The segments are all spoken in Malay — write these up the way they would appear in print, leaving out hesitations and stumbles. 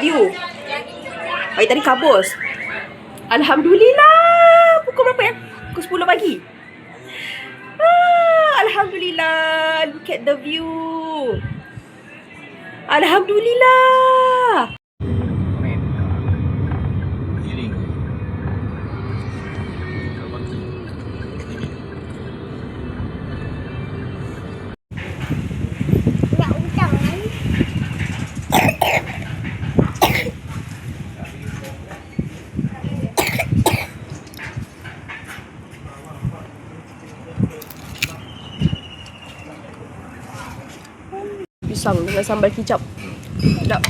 view. Hari tadi kabus. Alhamdulillah. Pukul berapa ya? Pukul 10 pagi. Alhamdulillah. Look at the view. Alhamdulillah. Pisang dengan sambal kicap. Sedap.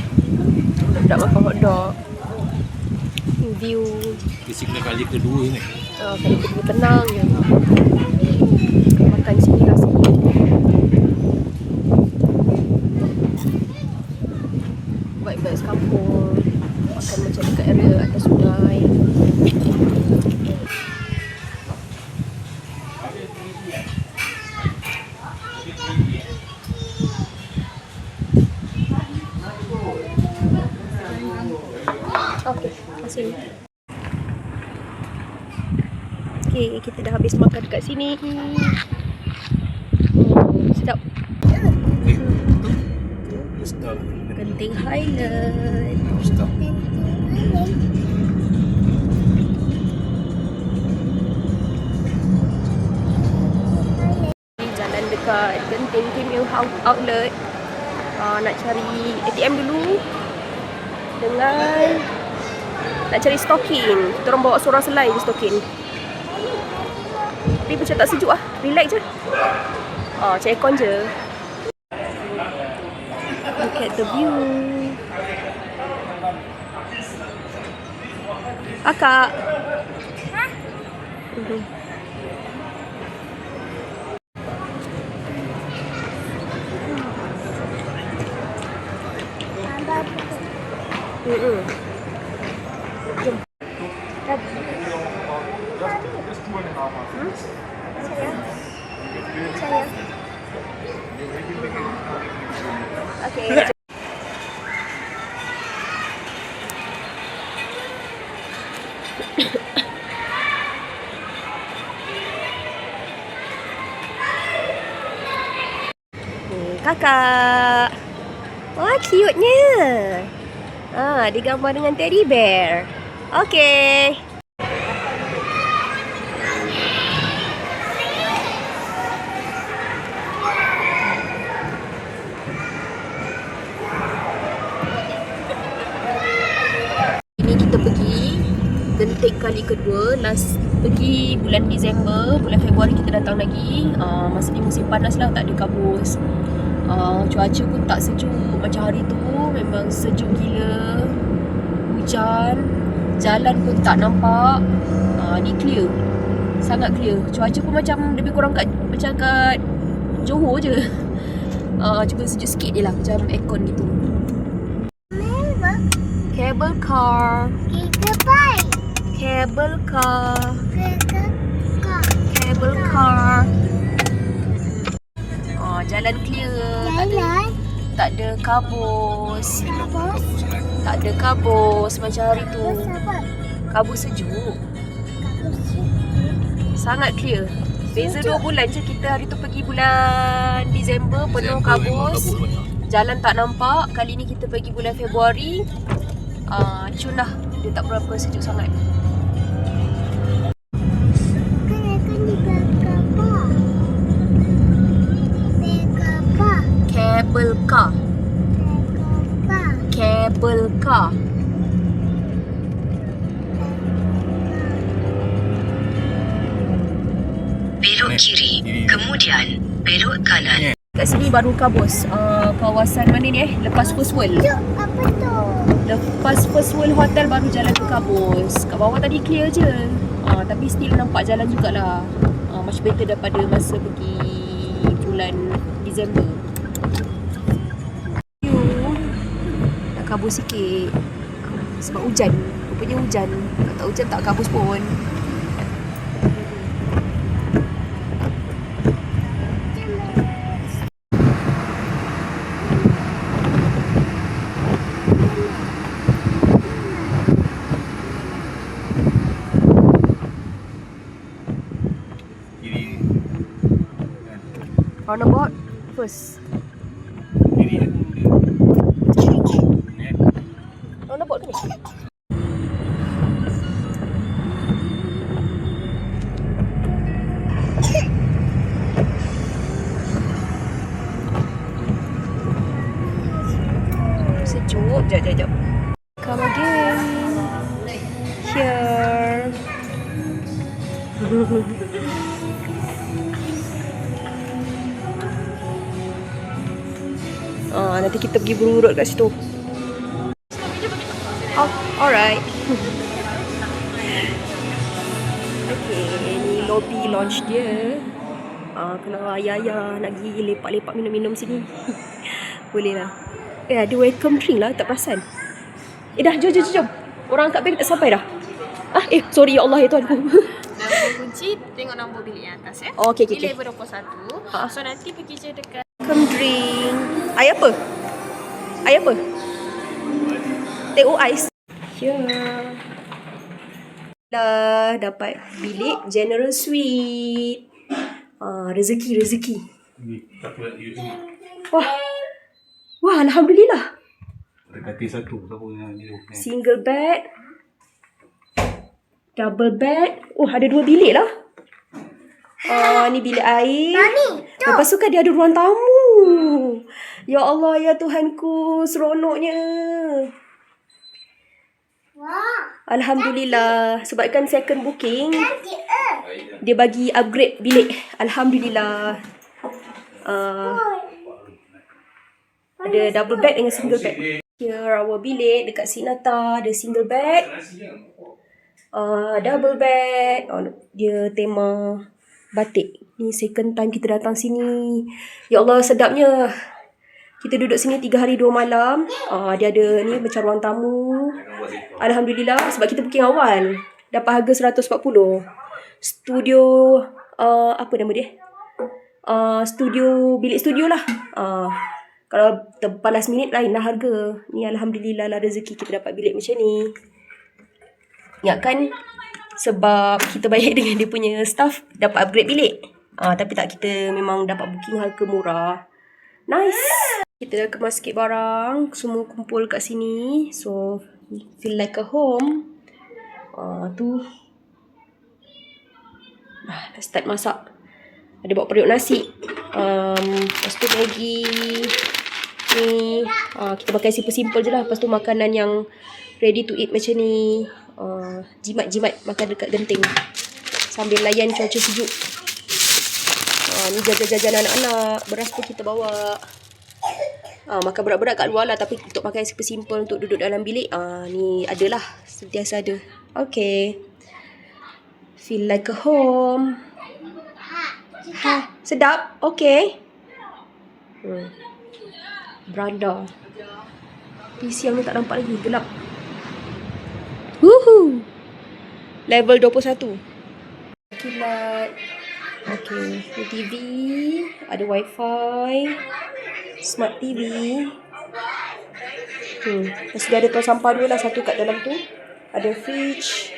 Sedap makan hotdog. View. Basically kali kedua ni. Kali kedua tenang je. Makan sini rasanya. Vibes kampung. Makan macam dekat area atas sungai. Okey, sini. Okey, kita dah habis makan dekat sini. Sedap. Genting Highland. Jalan dekat Genting Premium Outlet. Nak cari ATM dulu. Dengan nak cari stocking. Kita orang bawa seorang selai je stocking. Tapi macam tak sejuk lah. Relax je. Macam aircon je. Look at the view. Kakak. Jom. Okay. Kakak. Wah, cute-nya. Digambar dengan teddy bear. Okay. Ini kita pergi Genting kali kedua. Last pergi bulan Disember, bulan Februari kita datang lagi. Masa ni musim panas lah, tak ada kabus. Cuaca pun tak sejuk. Macam hari tu memang sejuk gila. Hujan. Jalan pun tak nampak. Ni clear. Sangat clear. Cuaca pun macam lebih kurang macam kat Johor je. Cuma sejuk sikit je lah. Macam aircon gitu. Cable car. Cable car. Cable car. Jalan clear. Tak ada kabus. Tak ada kabus macam hari tu. Kabus sejuk. Sangat clear. Beza 2 bulan je. Kita hari tu pergi bulan Disember, penuh kabus. Jalan tak nampak. Kali ni kita pergi bulan Februari. Cun lah. Dia tak berapa sejuk sangat. Cable car. Cable car. Belok kiri, kemudian belok kanan. Kat sini baru kabus. Kawasan mana ni lepas First World. Apa tu? Lepas First World Hotel baru jalan ke kabus. Kat bawah tadi clear je. Tapi still nampak jalan jugalah. Much better daripada masa pergi bulan Disember. Nak kabus sikit. Sebab hujan. Rupanya hujan. Kalau tak hujan tak kabus pun. first? Ini eh. Oh, nampak tu ni? Sejuk. Sekejap. Come again. Here. Nanti kita pergi berurut kat situ. Oh, alright. Okay, ni lobby lounge dia. Kalau ayah-ayah nak pergi lepak-lepak minum-minum sini, boleh lah. Ada welcome drink lah, tak perasan. Dah, jom. Orang angkat beg tak sampai dah. Sorry ya Allah ya Tuhan. Nombor kunci, tengok nombor bilik yang atas ya. Oh, okay. Ni level 21. So nanti pergi je dekat Welcome drink. Air apa? Teh ais. Here. Dah dapat bilik general suite. Rezeki. Tak apa, you ni. Wah, alhamdulillah. Dekati satu, siapa yang dia. Single bed. Double bed. Ada 2 bilik lah. Ni bilik air. Lepas tu kan dia ada ruang tamu. Ya Allah, ya Tuhanku, seronoknya. Alhamdulillah. Sebabkan second booking, dia bagi upgrade bilik. Alhamdulillah. Ada double bed dengan single bed. Here our bilik dekat Sinata. Ada single bed, double bed. Dia tema batik. Ni second time kita datang sini. Ya Allah, sedapnya. Kita duduk sini 3 hari 2 malam. Dia ada ni macam ruang tamu. Alhamdulillah, sebab kita booking awal. Dapat harga 140. Studio, apa nama dia? Bilik studio lah. Kalau terlepas last minute lain lah harga. Ni alhamdulillah lah rezeki kita dapat bilik macam ni. Ingatkan sebab kita baik dengan dia punya staff, dapat upgrade bilik. Tapi tak, kita memang dapat booking harga murah. Nice. Kita dah kemas sikit barang. Semua kumpul kat sini. So, feel like a home. Tu. Dah start masak. Ada bawa periuk nasi. Lepas tu Maggi. Ni. Kita pakai simple-simple je lah. Lepas tu makanan yang ready to eat macam ni. Jimat-jimat makan dekat genting. Sambil layan cuaca sejuk. Ni jajan-jajan anak-anak. Beras tu kita bawa. Makan berat-berat kat luar lah. Tapi untuk makan simple-simple untuk duduk dalam bilik, ni adalah. Sentiasa ada. Okay. Feel like a home. Sedap. Okay. Beranda. Tapi siang ni tak nampak lagi. Gelap. Woohoo. Level 21. Kilat. Okay. Ni TV. Ada wifi. Smart TV. Lepas tu ada tong sampah 2 lah. Satu kat dalam tu. Ada fridge.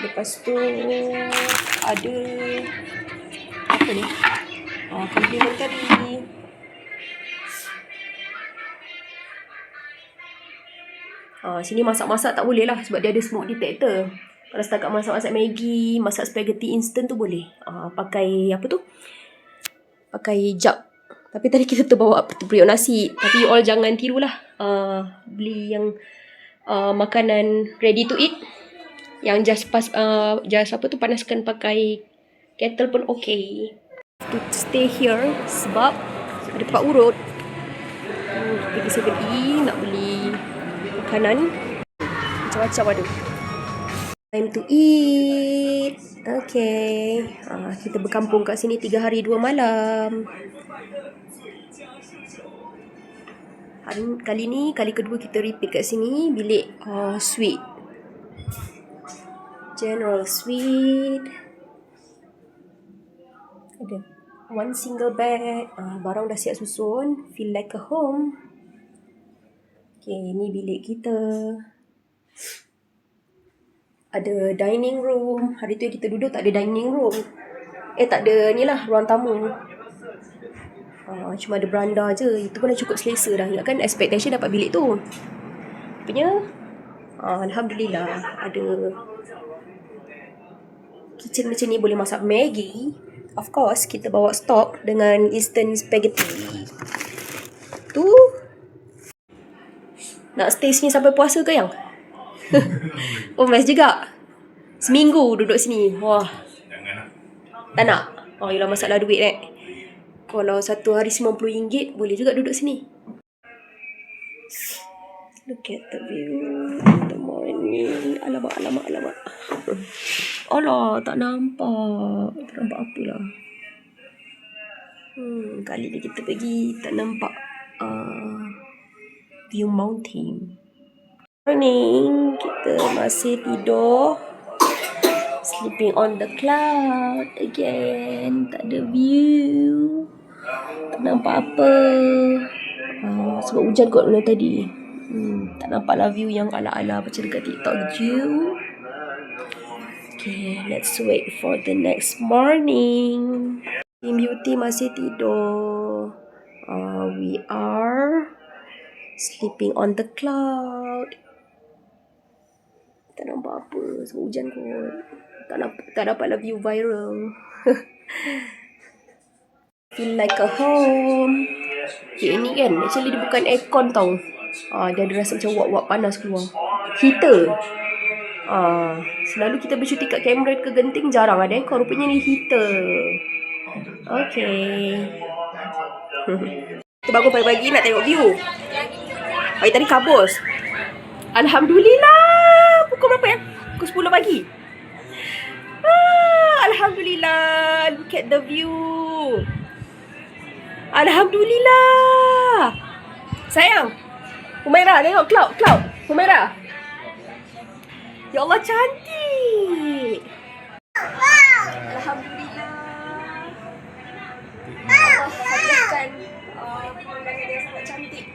Lepas tu ada apa ni? Complimentary. Sini masak-masak tak boleh lah sebab dia ada smoke detector. Kalau setakat masak-masak Maggi, masak spaghetti instant tu boleh. Pakai apa tu? Pakai jug. Tapi tadi kita terbawa periuk nasi. Tapi you all jangan tirulah. Beli yang makanan ready to eat. Yang just apa tu, panaskan pakai kettle pun okay. To stay here sebab ada tempat urut. Pergi 7E nak beli makanan. Macam-macam ada. Time to eat. Okay. Kita berkampung kat sini 3 hari 2 malam. Kali ni, kali kedua kita repeat kat sini. Bilik suite. General suite. Ada 1 single bed. Barang dah siap susun. Feel like a home. Okay, ni bilik kita. Ada dining room. Hari tu yang kita duduk tak ada dining room. Tak ada ni lah, ruang tamu. Cuma ada beranda je. Itu pun dah cukup selesa dah. Ingatkan expectation dapat bilik tu. Rupanya Alhamdulillah ada kitchen macam ni, boleh masak Maggi. Of course kita bawa stok dengan instant spaghetti. Tu nak stay sini sampai puasa ke yang? Oh best juga. Seminggu duduk sini. Wah. Janganlah. Tak nak? Oh yelah, masalah duit Kalau satu hari RM90 boleh juga duduk sini. Look at the view in the morning. Alamak. Alah, tak nampak. Tak nampak apalah. Kali ni kita pergi tak nampak view mountain. Morning, kita masih tidur. Sleeping on the cloud again. Tak ada view. Tak nampak apa. Sebab hujan kot malam tadi. Tak nampaklah view yang ala-ala macam dekat TikTok je. Okay, let's wait for the next morning. Team Beauty masih tidur. We are sleeping on the cloud. Tak nampak apa sebab hujan kot. Tak dapatlah view viral. Feel like a home. Okay, ni kan actually dia bukan aircon tau. Dia ada rasa macam wap-wap panas keluar. Heater. Selalu kita bercuti kat Cameron ke Genting jarang ada aircon. Rupanya ni heater. Okay. Kita bangun pagi-pagi nak tengok view. Hari tadi kabus. Alhamdulillah. Pukul berapa ya? Pukul 10 pagi. Alhamdulillah. Look at the view. Alhamdulillah. Sayang. Humaira, tengok cloud. Humaira. Ya Allah, cantik. Alhamdulillah. Allah hadirkan pemandangan yang sangat cantik.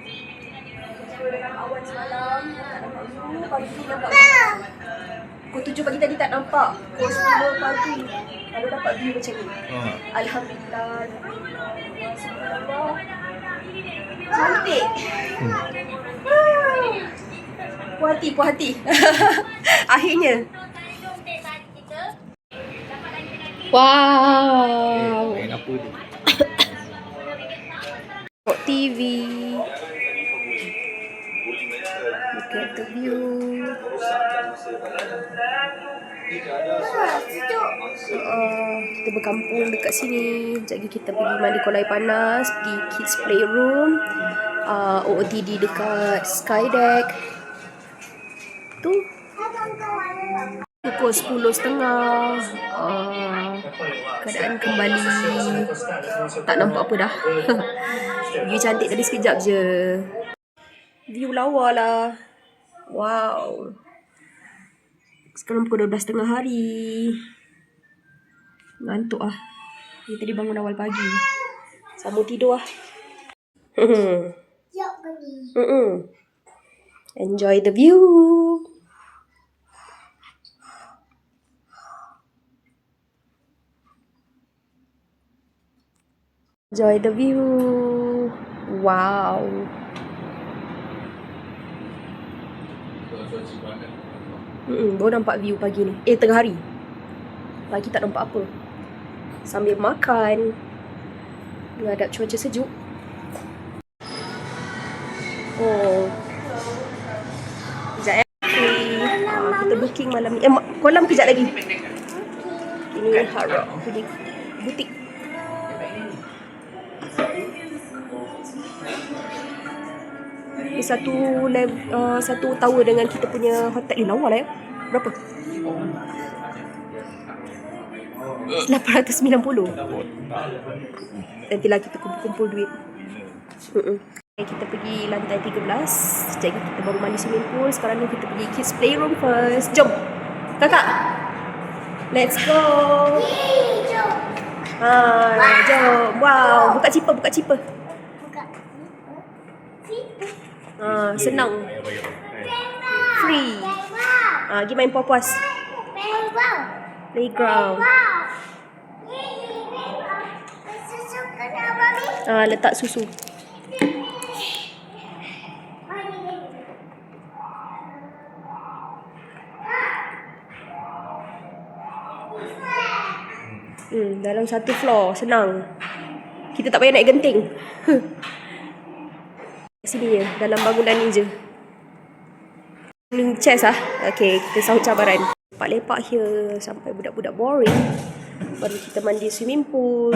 Dengan awan semalam, tak nampak view. Pagi tu nampak view. Pukul 7 pagi tadi tak nampak. Pukul 10 pagi baru dapat view macam ni. Alhamdulillah. Subhanallah. Cantik. Puas hati. Akhirnya. Wow. Apa tu? Tengok TV. Look at the view. Kita berkampung dekat sini. Sekejap lagi kita pergi mandi kolam air panas, pergi kids playroom, OOTD dekat Skydeck. Tu pukul 10.30. Keadaan kembali tak nampak apa dah. View cantik tadi sekejap je. View lawa lah. Wow. Sekarang pukul 12.30 hari. Ngantuk lah. Ni tadi bangun awal pagi. Sambung tidur lah. Enjoy the view. Enjoy the view. Wow. Baru nampak view pagi ni. Tengah hari. Pagi tak nampak apa. Sambil makan, menghadap cuaca sejuk. Sekejap ya. Kita booking malam ni. Kolam kejap lagi. Ini Hard Rock butik. Ini satu tower dengan kita punya hotel. Lawa lah ya. Berapa? 890. Nantilah kita kumpul duit. Kita pergi lantai 13. Sekejap lagi kita baru mandi swimming pool. Sekarang ni kita pergi kids playroom first. Jom kakak. Let's go. Jom. Wow. Buka cipa. Senang. Free. Pergi main puas-puas. Playground. Letak susu. Dalam satu floor, senang. Kita tak payah naik genting. Sini je, dalam bangunan ni je. Ni chest lah. Okay, kita sahut cabaran. Lepak-lepak here sampai budak-budak boring. Baru kita mandi swimming pool.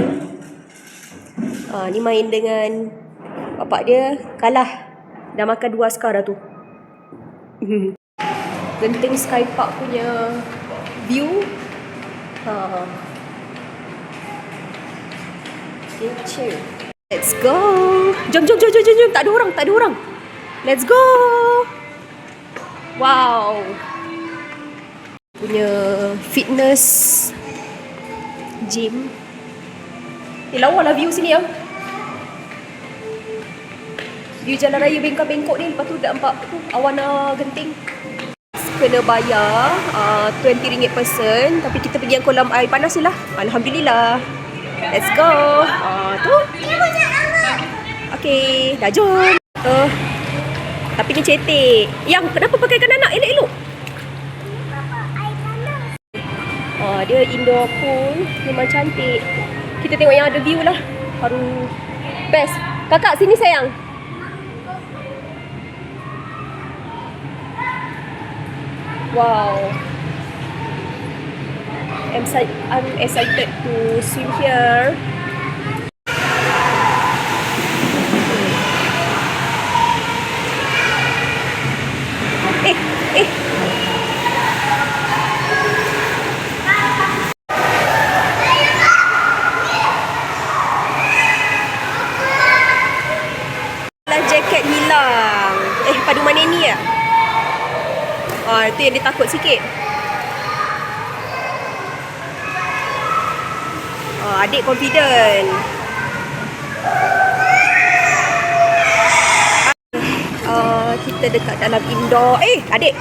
Ni main dengan bapak dia, kalah. Dah makan 2 askar dah tu. Genting Sky Park punya view. Okay, chill. Let's go. Jom. Tak ada orang. Let's go. Wow. Punya fitness gym. Lawa lah view sini ya. View jalan raya bengkok-bengkok ni. Lepas tu dah nampak tu awana genting. Kena bayar RM20 person. Tapi kita pergi yang kolam air panas ni lah. Alhamdulillah. Let's go. Tu. Okay, dah jom. Tapi ni cetek. Yang kenapa pakaikan anak elok-elok? Dia indoor pool. Memang cantik. Kita tengok yang ada view lah. Baru best. Kakak sini sayang. Wow. I'm excited to swim here. Jaket hilang. Padu mana ni ya? Itu yang dia takut sikit. Adik confident. Kita dekat dalam indoor. Adik.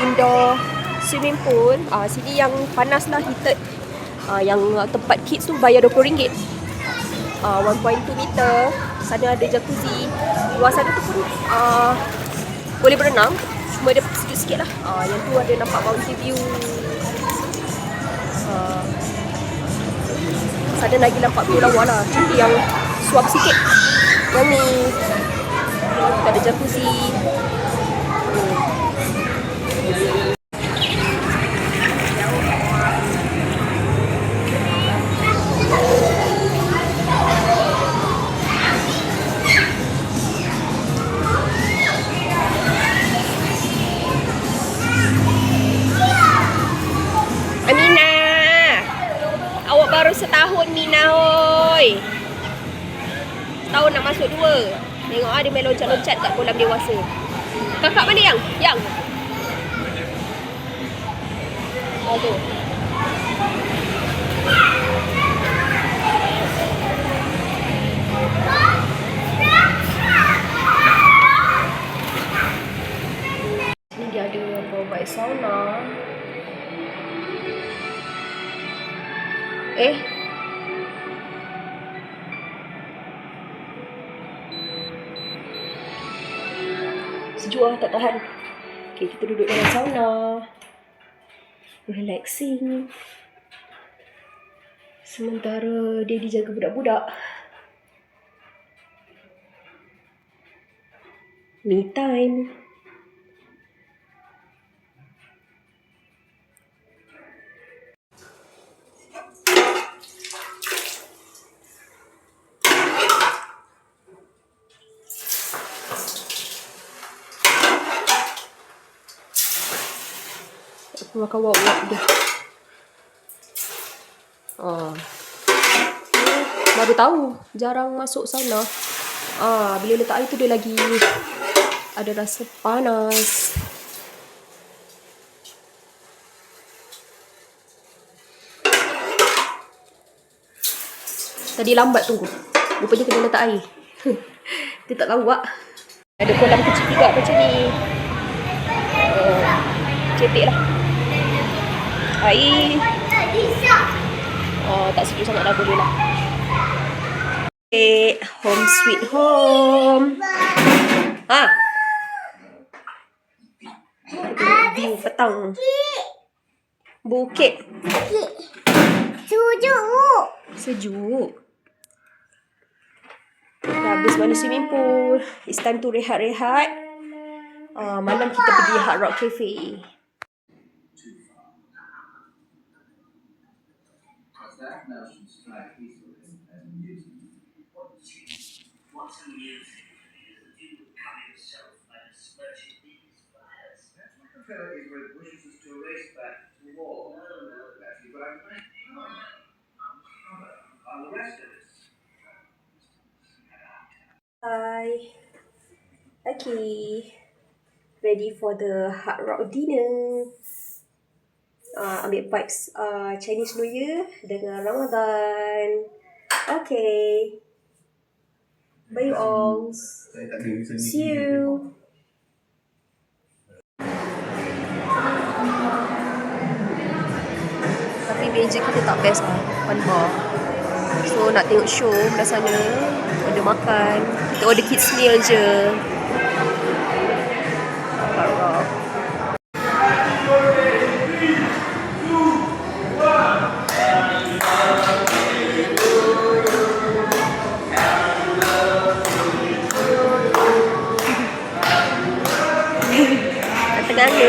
Indoor swimming pool. Sini yang panas lah, heated. Yang tempat kids tu bayar RM20. 1.2 meter. Sana ada jacuzzi. Luar sana tu pun boleh berenang. Cuma dia sejuk sikit lah. Yang tu ada nampak mountain view. Sana lagi nampak view lawa lah. Tapi yang suam sikit. Yang ni kita ada jacuzzi. Baru setahun Mina hoi. Setahun nak masuk 2. Tengok dia main loncat-loncat kat kolam dewasa. Kakak mana yang? Yang? Tu. Ni dia ada provide sauna. Sejuk lah, tak tahan. Okay, kita duduk dalam sauna. Relaxing. Sementara dia dijaga budak-budak. Me time. Aku makan wak-wak dia. Baru tahu jarang masuk sauna. Bila letak air tu dia lagi ada rasa panas. Tadi lambat tunggu. Rupanya kena letak air. Dia tak tahu wak. Ada kolam kecil juga macam ni. Cetek lah. Air tak sejuk sangat dah, boleh lah. Home sweet home. Ha. View petang. Bukit. Sejuk. Dah habis mandi swimming pool. It's time to rehat-rehat. Malam kita pergi Hard Rock Cafe. Hi. Okay. Ready for the Hard Rock dinner. Ambil vibes Chinese New Year dengan Ramadan. Okay. Bye you all. Saya tak ada reason ni. See you. Tapi meja kita tak best lah, depan bar. So nak tengok show belah sana, order makan. Kita order kids meal je. Harap. Tengah ni.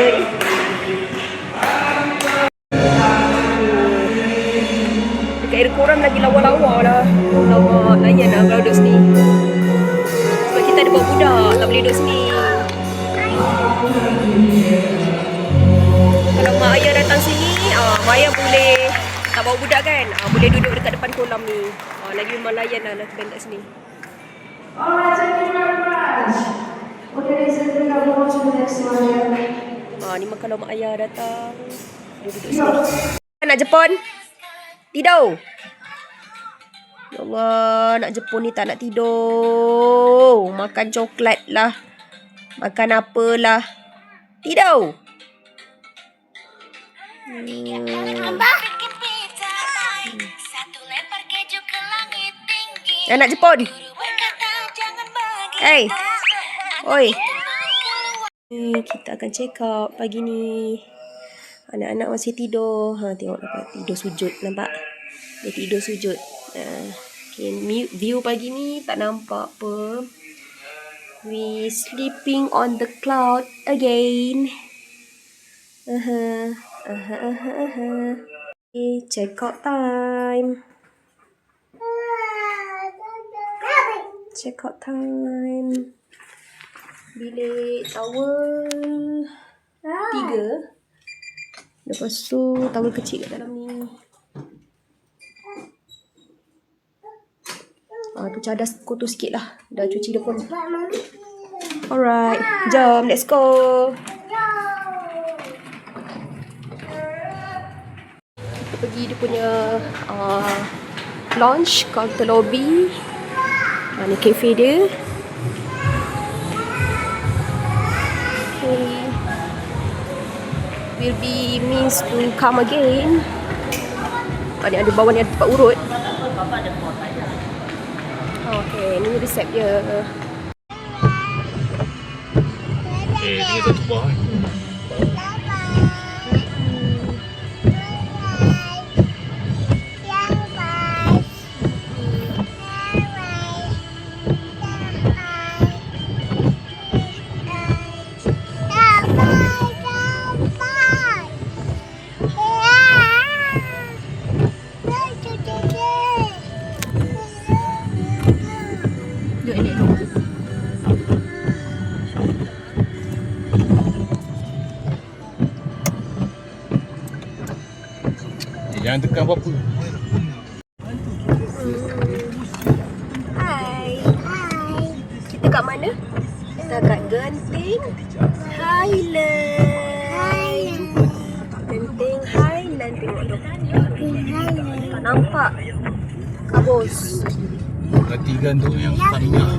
Dekat area korang lagi lawa-lawa lah. Lawa layan lah kalau duduk sini. Sebab kita ada bawa budak, tak boleh duduk sini. Kalau mak ayah datang sini, mak ayah boleh tak bawa budak kan, boleh duduk dekat depan kolam ni. Lagi memang layan lah band kat sini. Alright, thank you very much. Okay, so we are going to the next one. Ni kalau mak ayah datang, dia duduk sini. Nak Jepun? Tidur. Ya Allah, nak Jepun ni tak nak tidur. Makan coklat lah. Makan apalah. Tidur. Anak Jepun. Hey. Oi. Kita akan check out pagi ni. Anak-anak masih tidur. Tengok dapat tidur sujud. Nampak? Dia tidur sujud. Okay, view pagi ni tak nampak apa. We sleeping on the cloud again. Okay, check out time. Check out time. Bilik towel 3. Lepas tu towel kecil kat dalam ni. Tu cadas kotor sikit lah. Dah cuci dah pun. Alright. Jom, let's go. Kita pergi dia punya lounge, counter lobby. Ni cafe dia. Okay. Will be means to come again. Ni ada bawah ni ada tempat urut. Okay, ni resep dia. Okay, ni satu bar. Jangan tekan apa-apa. Hai. Kita kat mana? Kita kat Genting Highland. Genting Highland, tengok tu. Tak nampak kabus. Ketigan tu yang Stamina.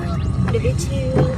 Dia kecil.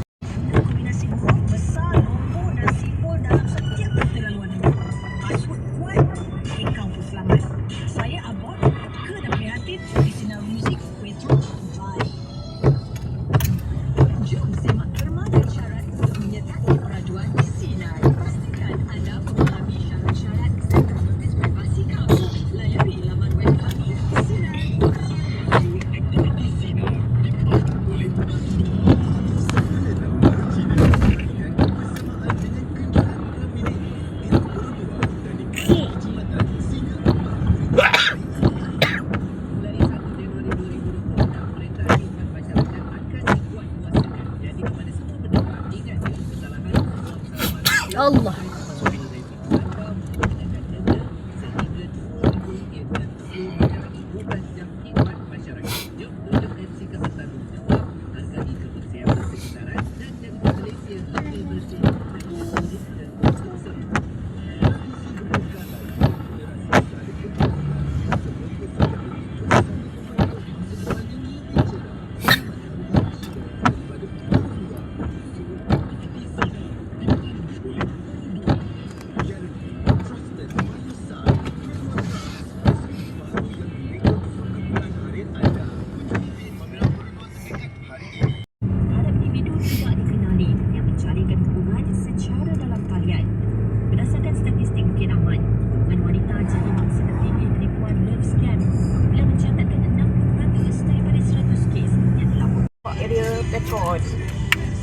bas.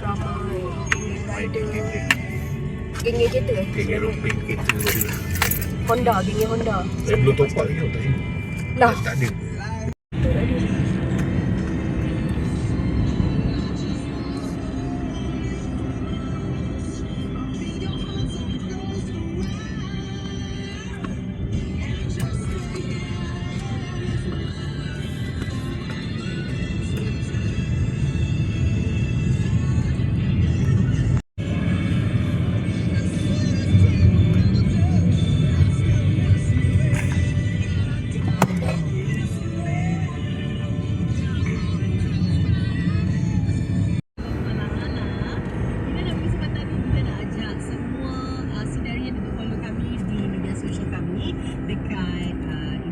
Ramai. Main geng-geng. Geng-geng kereta. Geng aeroplane kereta tadi. Honda, geng Honda. Belum top up lagi tau sini. Lah. Tak ada. Kita nak kesempatan ni kita nak ajak semua saudara untuk follow kami di media sosial kami dekat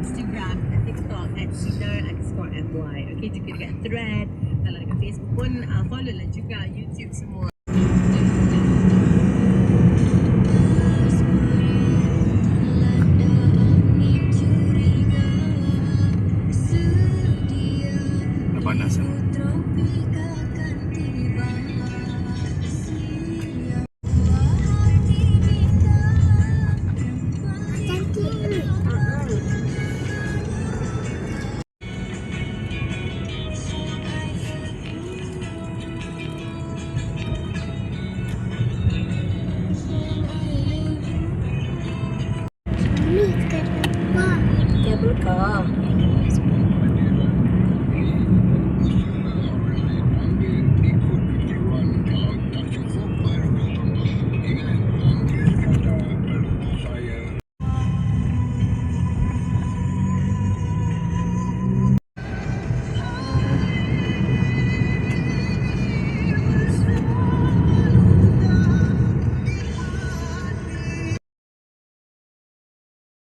Instagram dan TikTok @sinar_fy. Okay, juga dekat Thread. Kalau dekat Facebook pun follow lah juga, YouTube semua.